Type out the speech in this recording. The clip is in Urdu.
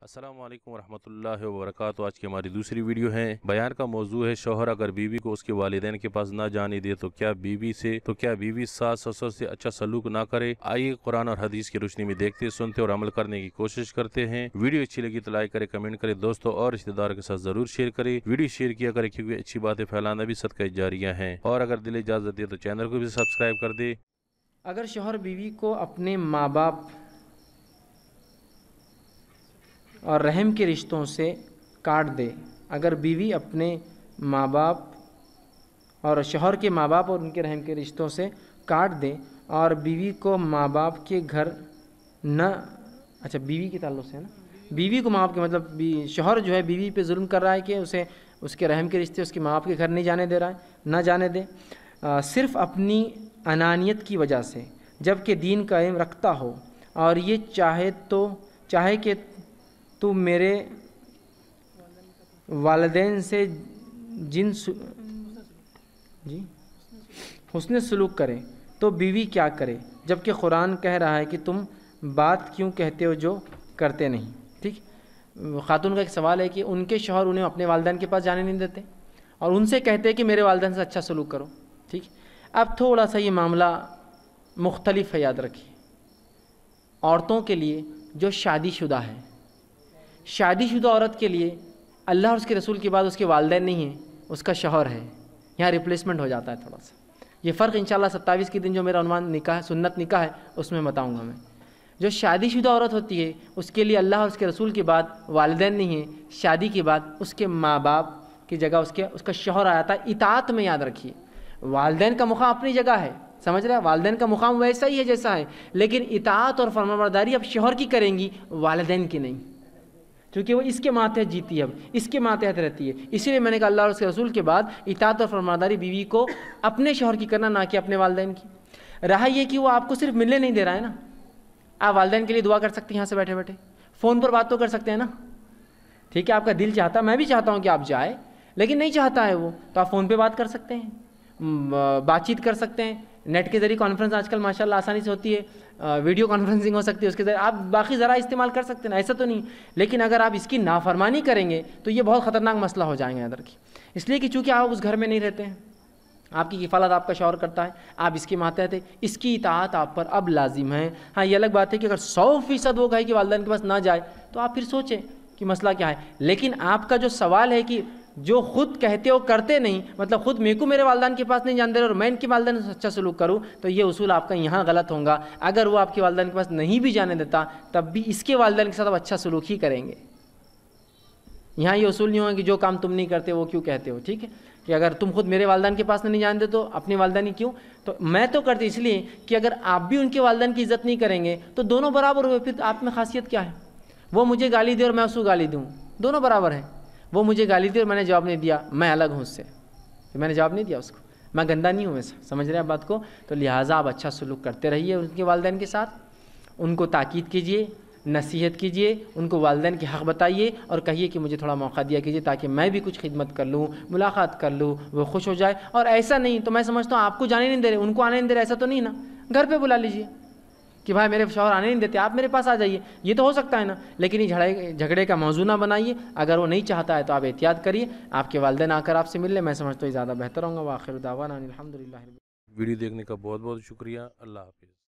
السلام علیکم ورحمۃ اللہ وبرکاتہ۔ آج کی ہماری دوسری ویڈیو ہے۔ بیان کا موضوع ہے شوہر اگر بیوی کو اس کے والدین کے پاس نہ جانے دے تو کیا بیوی ساس سسر سے اچھا سلوک نہ کرے؟ آئیے قرآن اور حدیث کی روشنی میں دیکھتے، سنتے اور عمل کرنے کی کوشش کرتے ہیں۔ ویڈیو اچھی لگی تو لائک کرے، کمنٹ کرے، دوستوں اور رشتہ داروں کے ساتھ ضرور شیئر کرے۔ ویڈیو شیئر کیا کرے کیونکہ اچھی باتیں پھیلانا بھی صدقہ جاریہ ہیں، اور اگر دل اجازت دے تو چینل کو بھی سبسکرائب کر دے۔ اگر شوہر بیوی کو اپنے ماں باپ اور رحم کے رشتوں سے کاٹ دے، اگر بیوی اپنے ماں باپ اور شوہر کے ماں باپ اور ان کے رحم کے رشتوں سے کاٹ دے اور بیوی کو ماں باپ کے گھر بیوی کے تعلق سے ہے نا، بیوی کو ماں باپ کے مطلب شوہر جو ہے بیوی پہ ظلم کر رہا ہے کہ اسے اس کے رحم کے رشتے اس کے ماں باپ کے گھر نہیں جانے دے رہا ہے، نہ جانے دے صرف اپنی انانیت کی وجہ سے، جب کہ دین قائم رکھتا ہو اور یہ چاہے کہ تو میرے والدین سے حسن سلوک کرے تو بیوی کیا کرے، جبکہ قرآن کہہ رہا ہے کہ تم بات کیوں کہتے ہو جو کرتے نہیں۔ ٹھیک، خاتون کا ایک سوال ہے کہ ان کے شوہر انہیں اپنے والدین کے پاس جانے نہیں دیتے اور ان سے کہتے ہیں کہ میرے والدین سے اچھا سلوک کرو۔ ٹھیک، اب تھوڑا سا یہ معاملہ مختلف ہے، یاد رکھیے۔ عورتوں کے لیے جو شادی شدہ ہے، شادی شدہ عورت کے لیے اللہ اور اس کے رسول کے بعد اس کے والدین نہیں ہیں، اس کا شوہر ہے، یہاں ریپلیسمنٹ ہو جاتا ہے تھوڑا سا۔ یہ فرق انشاءاللہ 27 کے دن جو میرا عنوان نکاح ہے، سنت نکاح ہے، اس میں بتاؤں گا میں۔ جو شادی شدہ عورت ہوتی ہے اس کے لیے اللہ اور اس کے رسول کے بعد والدین نہیں ہیں، شادی کے بعد اس کے ماں باپ کی جگہ اس کا شوہر آیا تھا۔ اطاعت میں یاد رکھیے، والدین کا مقام اپنی جگہ ہے، سمجھ رہے ہیں، والدین کا مقام ویسا ہی ہے جیسا ہے، لیکن اطاعت اور فرمانبرداری اب شوہر کی کریں گی، والدین کی نہیں، کیونکہ وہ اس کے ماتحت جیتی ہے، اب اس کے ماتحت رہتی ہے۔ اسی لیے میں نے کہا اللہ اور اس کے رسول کے بعد اطاعت اور فرمانبرداری بیوی کو اپنے شوہر کی کرنا، نہ کہ اپنے والدین کی۔ رہا یہ کہ وہ آپ کو صرف ملنے نہیں دے رہا ہے نا، آپ والدین کے لیے دعا کر سکتے ہیں، یہاں سے بیٹھے بیٹھے فون پر بات تو کر سکتے ہیں نا۔ ٹھیک ہے، آپ کا دل چاہتا ہے، میں بھی چاہتا ہوں کہ آپ جائیں، لیکن نہیں چاہتا ہے وہ، تو آپ فون پہ بات کر سکتے ہیں، بات چیت کر سکتے ہیں، نیٹ کے ذریعے کانفرنس آج کل ماشاءاللہ آسانی سے ہوتی ہے، ویڈیو کانفرنسنگ ہو سکتی ہے، اس کے ذریعے آپ باقی ذرائع استعمال کر سکتے ہیں، ایسا تو نہیں، لیکن اگر آپ اس کی نافرمانی کریں گے تو یہ بہت خطرناک مسئلہ ہو جائیں گے ادھر کی، اس لیے کہ چونکہ آپ اس گھر میں نہیں رہتے ہیں، آپ کی کفالت آپ کا شوہر کرتا ہے، آپ اس کے ماتحت ہیں، اس کی اطاعت آپ پر اب لازم ہے۔ ہاں، یہ الگ بات ہے کہ اگر 100% وہ کہے کہ والدین کے پاس نہ جائے تو آپ پھر سوچیں کہ مسئلہ کیا ہے، لیکن آپ کا جو سوال ہے کہ جو خود کہتے ہو کرتے نہیں، مطلب خود میرے کو میرے والدین کے پاس نہیں جان دے رہے اور میں ان کے والدین سے اچھا سلوک کروں، تو یہ اصول آپ کا یہاں غلط ہوگا۔ اگر وہ آپ کے والدین کے پاس نہیں بھی جانے دیتا تب بھی اس کے والدین کے ساتھ آپ اچھا سلوک ہی کریں گے، یہاں یہ اصول نہیں ہوگا کہ جو کام تم نہیں کرتے وہ کیوں کہتے ہو۔ ٹھیک ہے، کہ اگر تم خود میرے والدین کے پاس نہیں جان دے تو اپنے والدین ہی کیوں، تو میں تو کرتی اس لیے کہ اگر آپ بھی ان کے والدین کی عزت نہیں کریں گے تو دونوں برابر ہوئے، پھر آپ میں خاصیت کیا ہے؟ وہ مجھے گالی دے اور میں اس کو گالی دوں، دونوں برابر ہیں۔ وہ مجھے گالی دی اور میں نے جواب نہیں دیا، میں الگ ہوں اس سے، میں نے جواب نہیں دیا اس کو، میں گندا نہیں ہوں ایسا، سمجھ رہے ہیں بات کو؟ تو لہٰذا آپ اچھا سلوک کرتے رہیے ان کے والدین کے ساتھ، ان کو تاکید کیجیے، نصیحت کیجیے، ان کو والدین کے حق بتائیے اور کہیے کہ مجھے تھوڑا موقع دیا کیجیے تاکہ میں بھی کچھ خدمت کر لوں، ملاقات کر لوں، وہ خوش ہو جائے۔ اور ایسا نہیں تو میں سمجھتا ہوں آپ کو جانے نہیں دے رہے، ان کو آنے نہیں دے رہے، ایسا تو نہیں نا، گھر پہ بلا لیجیے کہ بھائی میرے شوہر آنے نہیں دیتے، آپ میرے پاس آ جائیے، یہ تو ہو سکتا ہے نا، لیکن یہ جھگڑے کا موضوع نہ بنائیے۔ اگر وہ نہیں چاہتا ہے تو آپ احتیاط کریے، آپ کے والدین آ کر آپ سے مل لیں، میں سمجھتا ہوں زیادہ بہتر ہوں گا۔ وآخر دعوانا الحمدللہ۔ ویڈیو دیکھنے کا بہت بہت شکریہ، اللہ حافظ۔